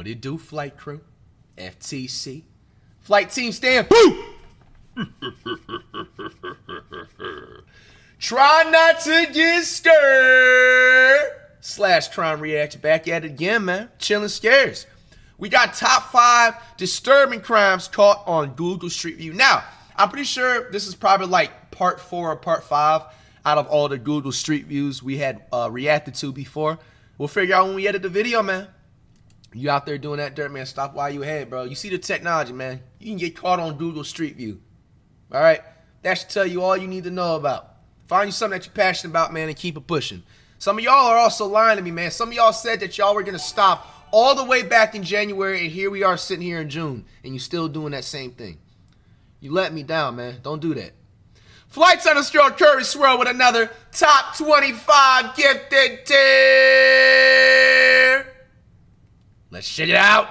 What it do, flight crew? FTC. Flight team stand. Boo! Try not to get scared. Crime Reacts back at it again, man. Chilling scares. We got top 5 disturbing crimes caught on Google Street View. Now, I'm pretty sure this is probably like part 4 or part 5 out of all the Google Street Views we had reacted to before. We'll figure out when we edit the video, man. You out there doing that dirt, man, stop while you ahead, bro. You see the technology, man. You can get caught on Google Street View. All right? That should tell you all you need to know about. Find you something that you're passionate about, man, and keep it pushing. Some of y'all are also lying to me, man. Some of y'all said that y'all were going to stop all the way back in January, and here we are sitting here in June, and you still doing that same thing. You let me down, man. Don't do that. Flights_Curry Swirl with another top 25 gifted tier. Let's shit it out.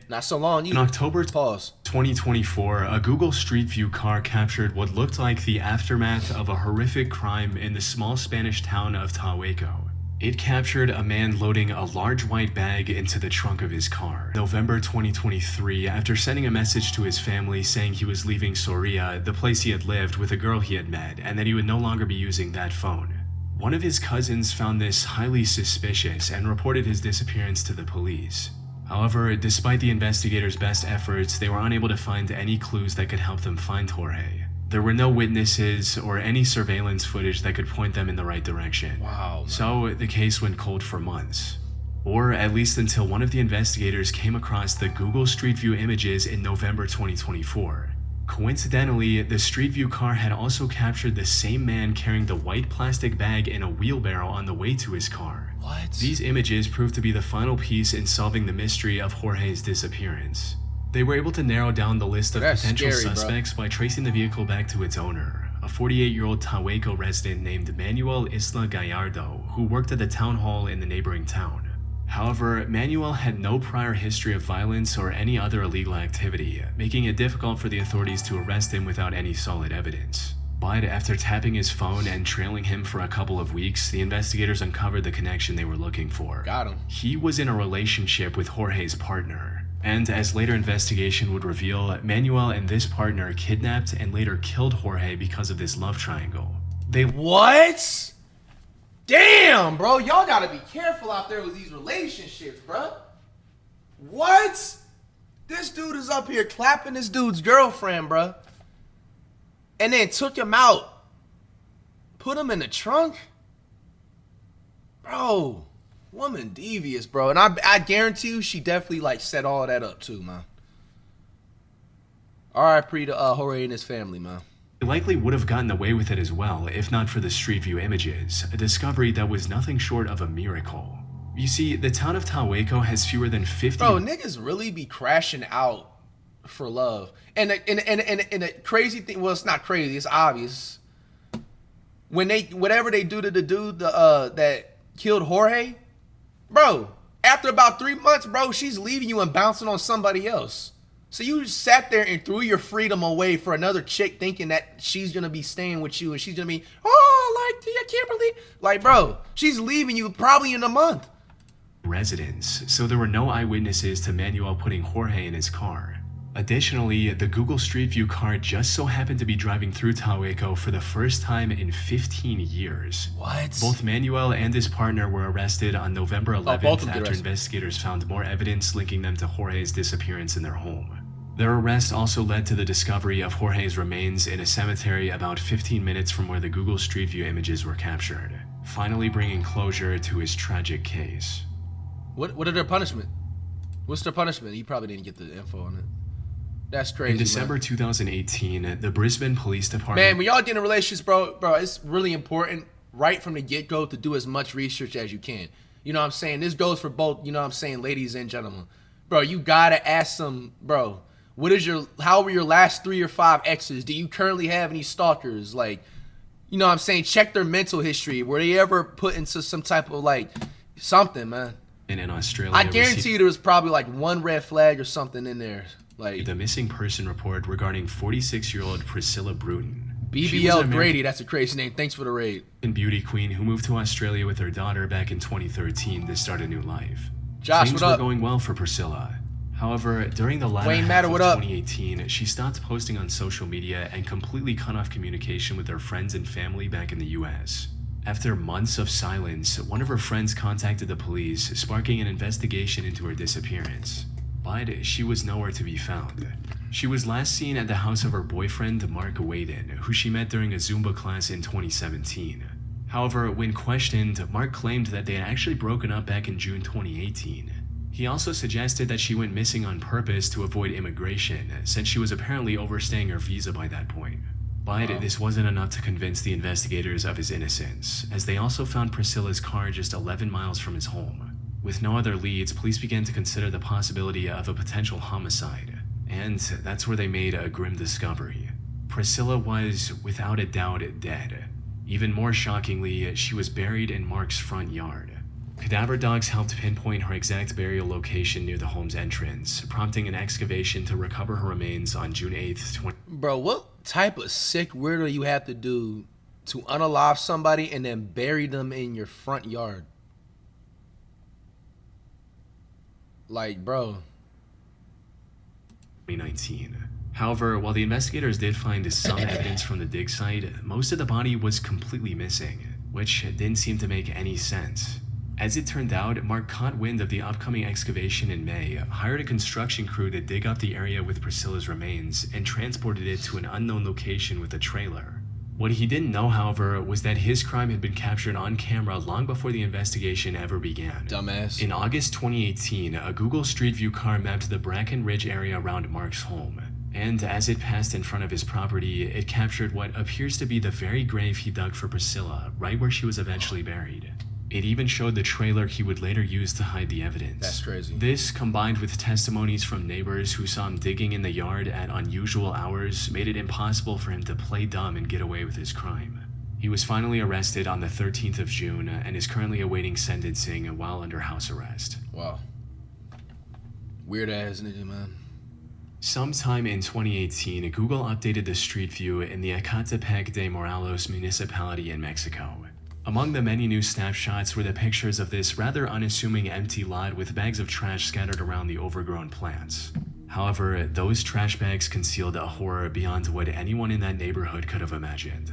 Not so long. In October 2024, a Google Street View car captured what looked like the aftermath of a horrific crime in the small Spanish town of Tahueco. It captured a man loading a large white bag into the trunk of his car. November 2023, after sending a message to his family saying he was leaving Soria, the place he had lived, with a girl he had met, and that he would no longer be using that phone. One of his cousins found this highly suspicious and reported his disappearance to the police. However, despite the investigators' best efforts, they were unable to find any clues that could help them find Jorge. There were no witnesses or any surveillance footage that could point them in the right direction. Wow. Man. So the case went cold for months. Or at least until one of the investigators came across the Google Street View images in November 2024. Coincidentally, the Street View car had also captured the same man carrying the white plastic bag in a wheelbarrow on the way to his car. What? These images proved to be the final piece in solving the mystery of Jorge's disappearance. They were able to narrow down the list of potential suspects by tracing the vehicle back to its owner, a 48-year-old Tahueco resident named Manuel Isla Gallardo, who worked at the town hall in the neighboring town. However, Manuel had no prior history of violence or any other illegal activity, making it difficult for the authorities to arrest him without any solid evidence. But after tapping his phone and trailing him for a couple of weeks, the investigators uncovered the connection they were looking for. Got him. He was in a relationship with Jorge's partner. And as later investigation would reveal, Manuel and this partner kidnapped and later killed Jorge because of this love triangle. What? Damn, bro. Y'all gotta be careful out there with these relationships, bro. What? This dude is up here clapping this dude's girlfriend, bro. And then took him out. Put him in the trunk? Bro. Woman devious, bro. And I guarantee you she definitely like set all that up too, man. R.I.P. to Jorge and his family, man. He likely would have gotten away with it as well if not for the Street View images, a discovery that was nothing short of a miracle. You see, the town of Tahueco has fewer than 50... Bro, niggas really be crashing out for love. And the crazy thing, well, it's not crazy, it's obvious. When whatever they do to the dude that killed Jorge, bro, after about 3 months, bro, she's leaving you and bouncing on somebody else. So you just sat there and threw your freedom away for another chick thinking that she's going to be staying with you and she's going to be, oh, like, I can't believe. Like, bro, she's leaving you probably in a month. Residents, so there were no eyewitnesses to Manuel putting Jorge in his car. Additionally, the Google Street View car just so happened to be driving through Tahueco for the first time in 15 years. What? Both Manuel and his partner were arrested on November 11th after investigators found more evidence linking them to Jorge's disappearance in their home. Their arrest also led to the discovery of Jorge's remains in a cemetery about 15 minutes from where the Google Street View images were captured, finally bringing closure to his tragic case. What are their punishment? What's their punishment? You probably didn't get the info on it. That's crazy. In December 2018, the Brisbane Police Department... Man, when y'all get in relationships, bro, it's really important right from the get-go to do as much research as you can. You know what I'm saying? This goes for both, you know what I'm saying, ladies and gentlemen. Bro, you gotta ask them, bro, how were your last 3 or 5 exes? Do you currently have any stalkers? Like, you know what I'm saying? Check their mental history. Were they ever put into some type of, like, something, man? And in Australia... I guarantee you there was probably, like, one red flag or something in there. Like the missing person report regarding 46-year-old Priscilla Bruton. BBL Grady, that's a crazy name. Thanks for the raid. And beauty queen who moved to Australia with her daughter back in 2013 to start a new life. Josh, Things what were up? going well for Priscilla. However, during the latter Wayne half Matter, of what up? 2018, she stopped posting on social media and completely cut off communication with her friends and family back in the US. After months of silence, one of her friends contacted the police, sparking an investigation into her disappearance. But she was nowhere to be found. She was last seen at the house of her boyfriend, Mark Waden, who she met during a Zumba class in 2017. However, when questioned, Mark claimed that they had actually broken up back in June 2018. He also suggested that she went missing on purpose to avoid immigration, since she was apparently overstaying her visa by that point. But this wasn't enough to convince the investigators of his innocence, as they also found Priscilla's car just 11 miles from his home. With no other leads, police began to consider the possibility of a potential homicide, and that's where they made a grim discovery. Priscilla was, without a doubt, dead. Even more shockingly, she was buried in Mark's front yard. Cadaver dogs helped pinpoint her exact burial location near the home's entrance, prompting an excavation to recover her remains on June 8th, Bro, what type of sick weirdo you have to do to unalive somebody and then bury them in your front yard? Like, bro. 2019. However, while the investigators did find some evidence from the dig site, most of the body was completely missing, which didn't seem to make any sense. As it turned out, Mark caught wind of the upcoming excavation in May, hired a construction crew to dig up the area with Priscilla's remains, and transported it to an unknown location with a trailer. What he didn't know, however, was that his crime had been captured on camera long before the investigation ever began. Dumbass. In August 2018, a Google Street View car mapped the Bracken Ridge area around Mark's home, and as it passed in front of his property, it captured what appears to be the very grave he dug for Priscilla, right where she was eventually buried. It even showed the trailer he would later use to hide the evidence. That's crazy. This, combined with testimonies from neighbors who saw him digging in the yard at unusual hours, made it impossible for him to play dumb and get away with his crime. He was finally arrested on the 13th of June and is currently awaiting sentencing while under house arrest. Wow. Weird ass nigga, man. Sometime in 2018, Google updated the street view in the Ecatepec de Morelos municipality in Mexico. Among the many new snapshots were the pictures of this rather unassuming empty lot with bags of trash scattered around the overgrown plants. However, those trash bags concealed a horror beyond what anyone in that neighborhood could have imagined.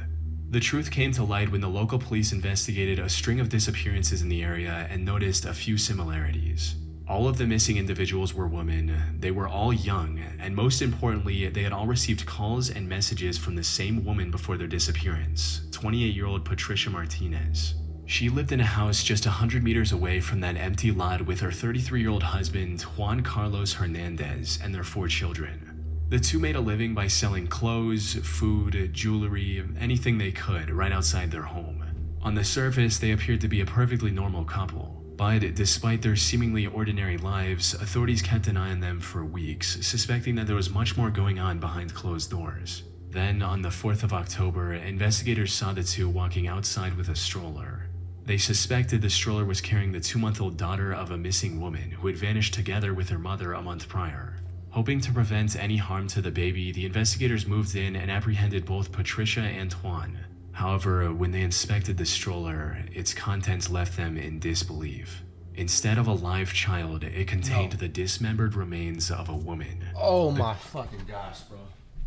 The truth came to light when the local police investigated a string of disappearances in the area and noticed a few similarities. All of the missing individuals were women, they were all young, and most importantly, they had all received calls and messages from the same woman before their disappearance, 28-year-old Patricia Martinez. She lived in a house just 100 meters away from that empty lot with her 33-year-old husband, Juan Carlos Hernandez, and their 4 children. The two made a living by selling clothes, food, jewelry, anything they could right outside their home. On the surface, they appeared to be a perfectly normal couple. But despite their seemingly ordinary lives, authorities kept an eye on them for weeks, suspecting that there was much more going on behind closed doors. Then, on the 4th of October, investigators saw the two walking outside with a stroller. They suspected the stroller was carrying the 2-month-old daughter of a missing woman who had vanished together with her mother a month prior. Hoping to prevent any harm to the baby, the investigators moved in and apprehended both Patricia and Juan. However, when they inspected the stroller, its contents left them in disbelief. Instead of a live child, it contained the dismembered remains of a woman. Oh my fucking gosh, bro.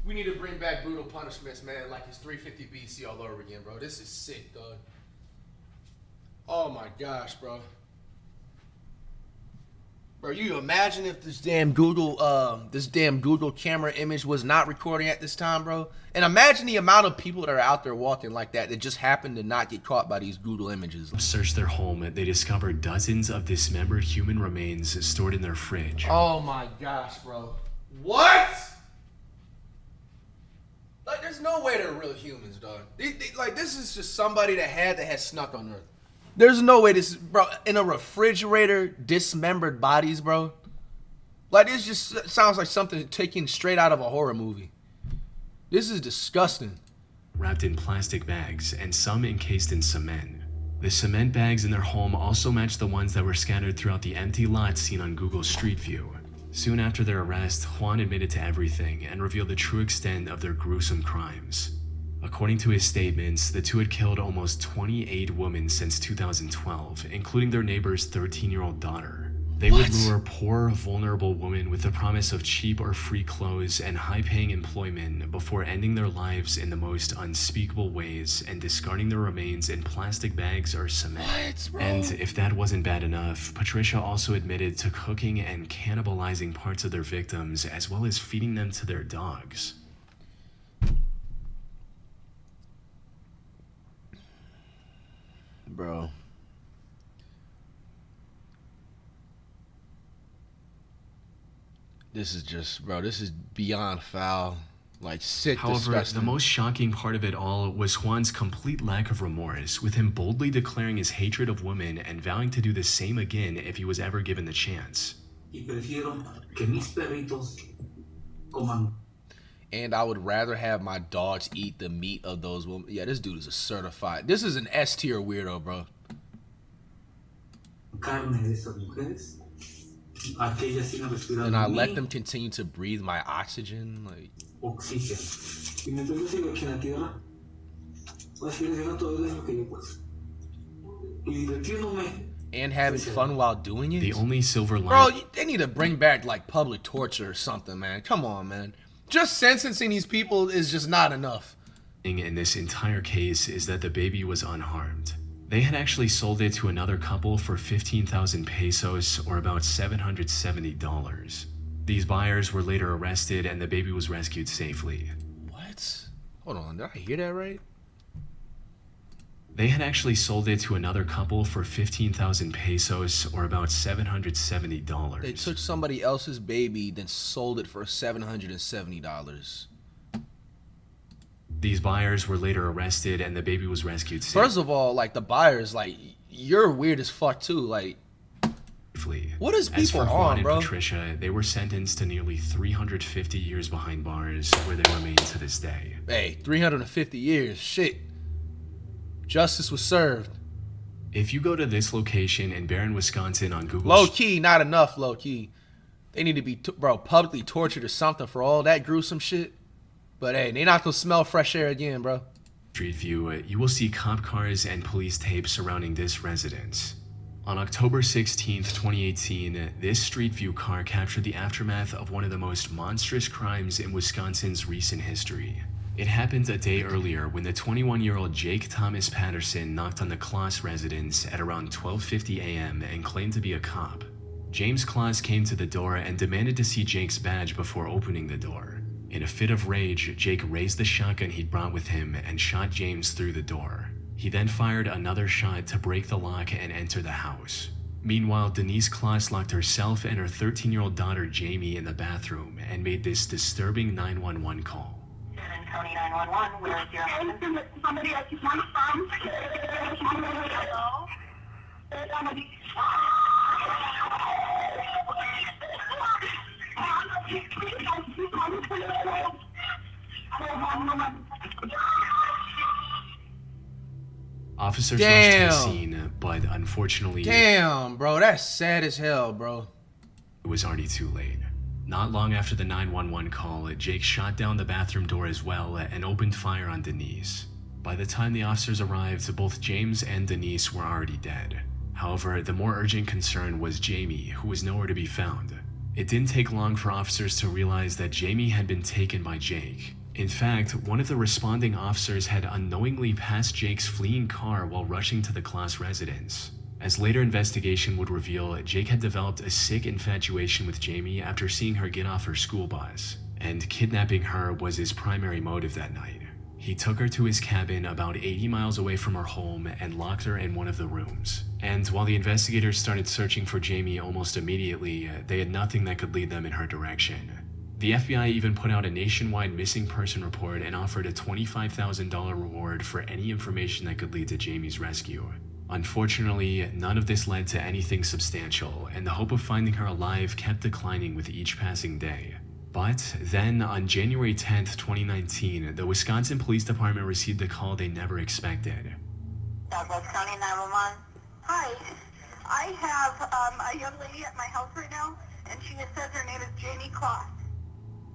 We need to bring back brutal punishments, man, like it's 350 BC all over again, bro. This is sick, dog. Oh my gosh, bro. Bro, you imagine if this damn Google camera image was not recording at this time, bro? And imagine the amount of people that are out there walking like that just happen to not get caught by these Google images. Searched their home, they discovered dozens of dismembered human remains stored in their fridge. Oh my gosh, bro. What? Like, there's no way they're real humans, dog. Like, this is just somebody that had snuck on Earth. There's no way this, bro, in a refrigerator, dismembered bodies, bro. Like, this just sounds like something taken straight out of a horror movie. This is disgusting. Wrapped in plastic bags, and some encased in cement. The cement bags in their home also matched the ones that were scattered throughout the empty lot seen on Google Street View. Soon after their arrest, Juan admitted to everything and revealed the true extent of their gruesome crimes. According to his statements, the two had killed almost 28 women since 2012, including their neighbor's 13-year-old daughter. They would lure poor, vulnerable women with the promise of cheap or free clothes and high-paying employment before ending their lives in the most unspeakable ways and discarding their remains in plastic bags or cement. And if that wasn't bad enough, Patricia also admitted to cooking and cannibalizing parts of their victims as well as feeding them to their dogs. Bro. This is just, bro, this is beyond foul. Like, sick, However, disgusting. the most shocking part of it all was Juan's complete lack of remorse, with him boldly declaring his hatred of women and vowing to do the same again if he was ever given the chance. And I would rather have my dogs eat the meat of those women. Yeah, this dude is a certified. This is an S tier weirdo, bro. And I let them continue to breathe my oxygen, like. And having fun while doing it. The only silver lining. Bro, they need to bring back like public torture or something, man. Come on, man. Just sentencing these people is just not enough. In this entire case is that the baby was unharmed. They had actually sold it to another couple for 15,000 pesos, or about $770. These buyers were later arrested and the baby was rescued safely. What? Hold on, did I hear that right? They had actually sold it to another couple for 15,000 pesos, or about $770. They took somebody else's baby, then sold it for $770. These buyers were later arrested and the baby was rescued safely. First of all, like, the buyers, like, you're weird as fuck too, like. What is people As for Juan and bro? Patricia, they were sentenced to nearly 350 years behind bars, where they remain to this day. Hey, 350 years, shit. Justice was served. If you go to this location in Barron, Wisconsin on Google... Low key, not enough low key. They need to be, bro, publicly tortured or something for all that gruesome shit. But hey, they not gonna smell fresh air again, bro. Street View, you will see cop cars and police tape surrounding this residence. On October 16th, 2018, this Street View car captured the aftermath of one of the most monstrous crimes in Wisconsin's recent history. It happened a day earlier when the 21-year-old Jake Thomas Patterson knocked on the Kloss residence at around 12:50 a.m. and claimed to be a cop. James Kloss came to the door and demanded to see Jake's badge before opening the door. In a fit of rage, Jake raised the shotgun he'd brought with him and shot James through the door. He then fired another shot to break the lock and enter the house. Meanwhile, Denise Kloss locked herself and her 13-year-old daughter Jamie in the bathroom and made this disturbing 911 call. County 911, where is your husband? Somebody I just want from. Hello? Officers rushed to the scene, but unfortunately... Damn, bro, that's sad as hell, bro. It was already too late. Not long after the 911 call, Jake shot down the bathroom door as well and opened fire on Denise. By the time the officers arrived, both James and Denise were already dead. However, the more urgent concern was Jamie, who was nowhere to be found. It didn't take long for officers to realize that Jamie had been taken by Jake. In fact, one of the responding officers had unknowingly passed Jake's fleeing car while rushing to the Kloss residence. As later investigation would reveal, Jake had developed a sick infatuation with Jamie after seeing her get off her school bus, and kidnapping her was his primary motive that night. He took her to his cabin about 80 miles away from her home and locked her in one of the rooms. And while the investigators started searching for Jamie almost immediately, they had nothing that could lead them in her direction. The FBI even put out a nationwide missing person report and offered a $25,000 reward for any information that could lead to Jamie's rescue. Unfortunately, none of this led to anything substantial, and the hope of finding her alive kept declining with each passing day. But then, on January 10th, 2019, the Wisconsin Police Department received a call they never expected. Southwest County 911. Hi, I have a young lady at my house right now, and she says her name is Jamie Kloss.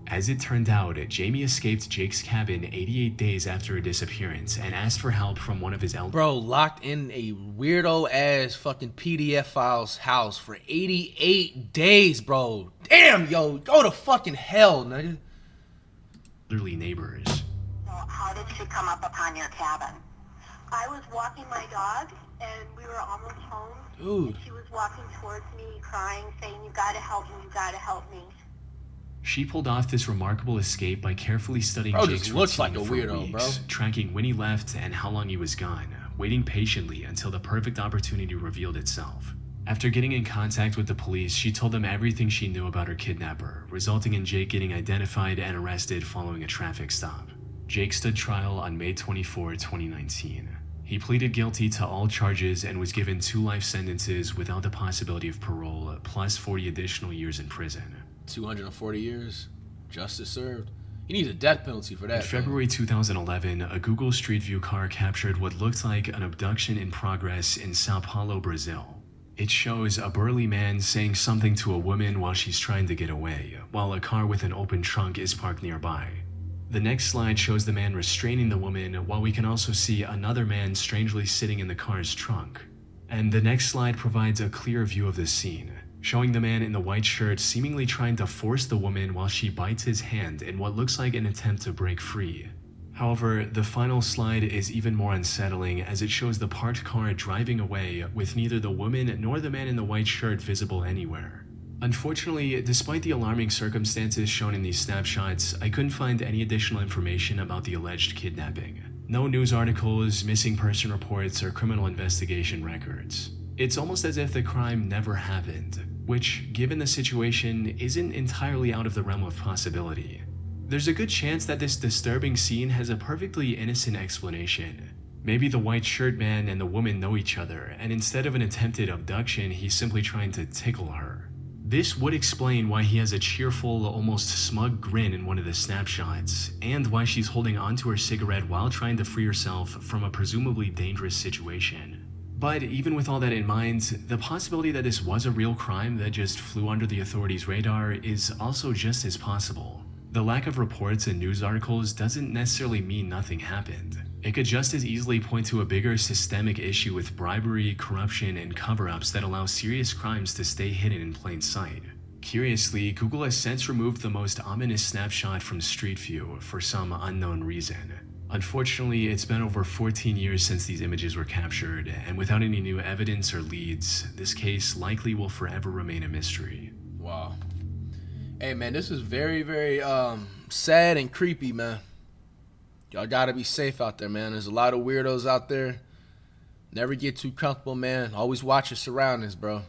As it turned out, Jamie escaped Jake's cabin 88 days after her disappearance and asked for help from one of his elders. Bro, locked in a weirdo ass fucking PDF files house for 88 days, bro. Damn, yo, go to fucking hell, nigga. Elderly neighbors. So how did she come up upon your cabin? I was walking my dog, and we were almost home. Dude. And she was walking towards me, crying, saying, "You gotta help me, you gotta help me." She pulled off this remarkable escape by carefully studying Bro, Jake's just looks routine like a for weirdo, weeks, bro. tracking when he left and how long he was gone, waiting patiently until the perfect opportunity revealed itself. After getting in contact with the police, she told them everything she knew about her kidnapper, resulting in Jake getting identified and arrested following a traffic stop. Jake stood trial on May 24, 2019. He pleaded guilty to all charges and was given 2 life sentences without the possibility of parole, plus 40 additional years in prison. 240 years. Justice served. He needs a death penalty for that. In February 2011, a Google Street View car captured what looked like an abduction in progress in Sao Paulo, Brazil. It shows a burly man saying something to a woman while she's trying to get away, while a car with an open trunk is parked nearby. The next slide shows the man restraining the woman, while we can also see another man strangely sitting in the car's trunk. And the next slide provides a clear view of the scene, showing the man in the white shirt seemingly trying to force the woman while she bites his hand in what looks like an attempt to break free. However, the final slide is even more unsettling as it shows the parked car driving away with neither the woman nor the man in the white shirt visible anywhere. Unfortunately, despite the alarming circumstances shown in these snapshots, I couldn't find any additional information about the alleged kidnapping. No news articles, missing person reports, or criminal investigation records. It's almost as if the crime never happened, which, given the situation, isn't entirely out of the realm of possibility. There's a good chance that this disturbing scene has a perfectly innocent explanation. Maybe the white shirt man and the woman know each other, and instead of an attempted abduction, he's simply trying to tickle her. This would explain why he has a cheerful, almost smug grin in one of the snapshots, and why she's holding onto her cigarette while trying to free herself from a presumably dangerous situation. But even with all that in mind, the possibility that this was a real crime that just flew under the authorities' radar is also just as possible. The lack of reports and news articles doesn't necessarily mean nothing happened. It could just as easily point to a bigger systemic issue with bribery, corruption, and cover-ups that allow serious crimes to stay hidden in plain sight. Curiously, Google has since removed the most ominous snapshot from Street View for some unknown reason. Unfortunately, it's been over 14 years since these images were captured, and without any new evidence or leads, this case likely will forever remain a mystery. Wow. Hey, man, this is very, very sad and creepy, man. Y'all gotta be safe out there, man. There's a lot of weirdos out there. Never get too comfortable, man. Always watch your surroundings, bro.